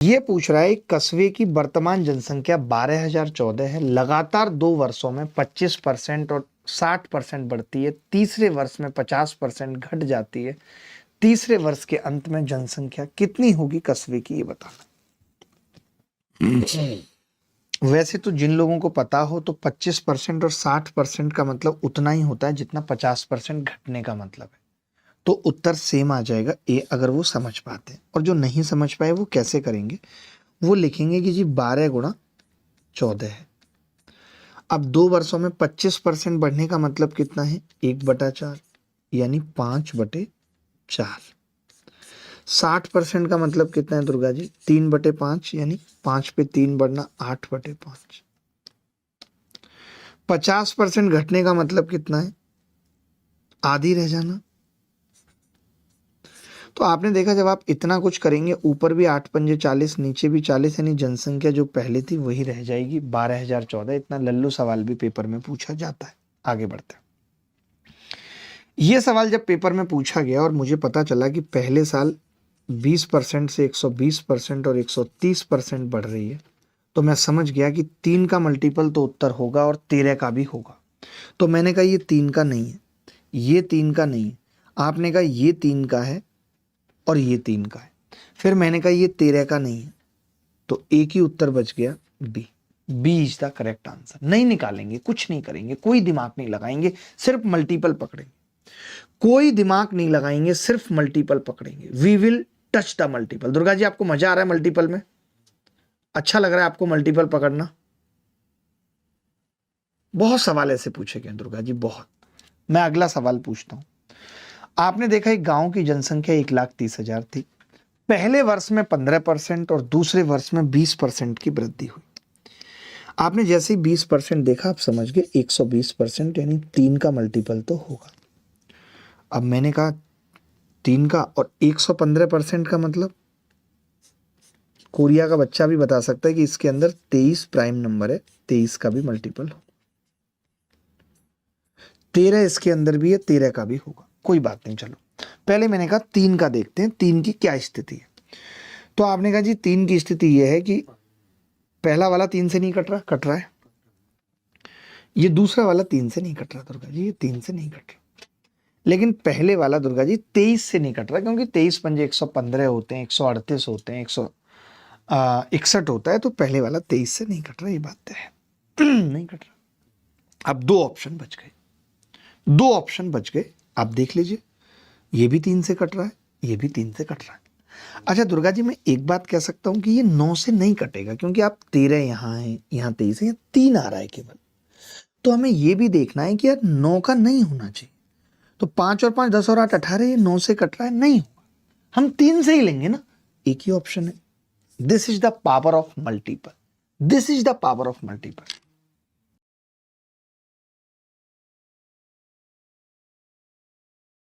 ये पूछ रहा है कस्बे की वर्तमान जनसंख्या 12,014 है, लगातार 2 वर्षों में 25% और 60% बढ़ती है, तीसरे वर्ष में 50% घट जाती है, तीसरे वर्ष के अंत में जनसंख्या कितनी होगी कस्बे की, ये बताना। वैसे तो जिन लोगों को पता हो तो 25% और 60% का मतलब उतना ही होता है जितना 50% घटने का मतलब है। तो उत्तर सेम आ जाएगा ए, अगर वो समझ पाते हैं। और जो नहीं समझ पाए वो कैसे करेंगे, वो लिखेंगे कि जी 12 गुणा 14 है। अब 2 वर्षों में 25% बढ़ने का मतलब कितना है, 1/4 यानी 5/4। 60% का मतलब कितना है दुर्गा जी, 3/5 यानी 5 पे 3 बढ़ना 8/5। 50% घटने का मतलब कितना है, आधी रह जाना। तो आपने देखा जब आप इतना कुछ करेंगे, ऊपर भी 8 पंजे 40, नीचे भी 40, यानी जनसंख्या जो पहले थी वही रह जाएगी 12,014। इतना लल्लू सवाल भी पेपर में पूछा जाता है। आगे बढ़ते हैं। ये सवाल जब पेपर में पूछा गया और मुझे पता चला कि पहले साल 20% से 120% और 130% बढ़ रही है, तो मैं समझ गया कि 3 का मल्टीपल तो उत्तर होगा और 13 का भी होगा। तो मैंने कहा ये 3 का नहीं है, ये 3 का नहीं है। आपने कहा ये 3 का है और ये 3 का है। फिर मैंने कहा ये 13 का नहीं है, तो एक ही उत्तर बच गया, B. B is the correct answer. नहीं निकालेंगे, कुछ नहीं करेंगे, कोई दिमाग नहीं लगाएंगे, सिर्फ मल्टीपल पकड़ेंगे। कोई दिमाग नहीं लगाएंगे, सिर्फ मल्टीपल पकड़ेंगे। We will touch the multiple. Durga ji आपको मजा आ रहा है मल्टीपल में? अच्छा लग रहा है आपको मल्टीपल पकड़ना? बहुत सवाल ऐसे पूछे गए दुर्गा जी, बहुत। मैं अगला सवाल पूछता हूं। आपने देखा एक गांव की जनसंख्या 1,30,000 थी। पहले वर्ष में 15% और दूसरे वर्ष में 20% की वृद्धि हुई। आपने जैसे ही 20% देखा, आप समझ गए 120%, यानी 3 का मल्टीपल तो होगा। अब मैंने कहा 3 का और 115% का मतलब, कोरिया का बच्चा भी बता सकता है कि इसके अंदर 23 प्राइम नंबर है, 23 का भी मल्टीपल हो। 13 इसके अंदर भी है, 13 का भी होगा। कोई बात नहीं, चलो पहले मैंने कहा 3 का देखते हैं, 3 की क्या स्थिति है। तो आपने कहा जी 3 की स्थिति यह है कि पहला वाला 3 से नहीं कट रहा, कट रहा है। ये दूसरा वाला 3 से नहीं कट रहा दुर्गा जी, ये 3 से नहीं कट रहा। लेकिन पहले वाला दुर्गा जी 23 से नहीं कट रहा, क्योंकि 23 पंजे 115 होते हैं, 138 होते हैं, 161 होता है। तो पहले वाला 23 से नहीं कट रहा, ये बात है। नहीं कट रहा। अब 2 ऑप्शन बच गए, 2 ऑप्शन बच गए। आप देख लीजिए, ये भी 3 से कट रहा है, ये भी 3 से कट रहा है। अच्छा दुर्गा जी, मैं एक बात कह सकता हूं कि ये 9 से नहीं कटेगा, क्योंकि आप 13 यहाँ है, यहाँ 23 है, यहाँ 3 आ रहा है केवल। तो हमें ये भी देखना है कि यार 9 का नहीं होना चाहिए। तो 5 और 5 10 और 8 18, ये 9 से कट रहा है, नहीं होगा। हम 3 से ही लेंगे ना, एक ही ऑप्शन है। This is the power of multiple, this is the power of multiple.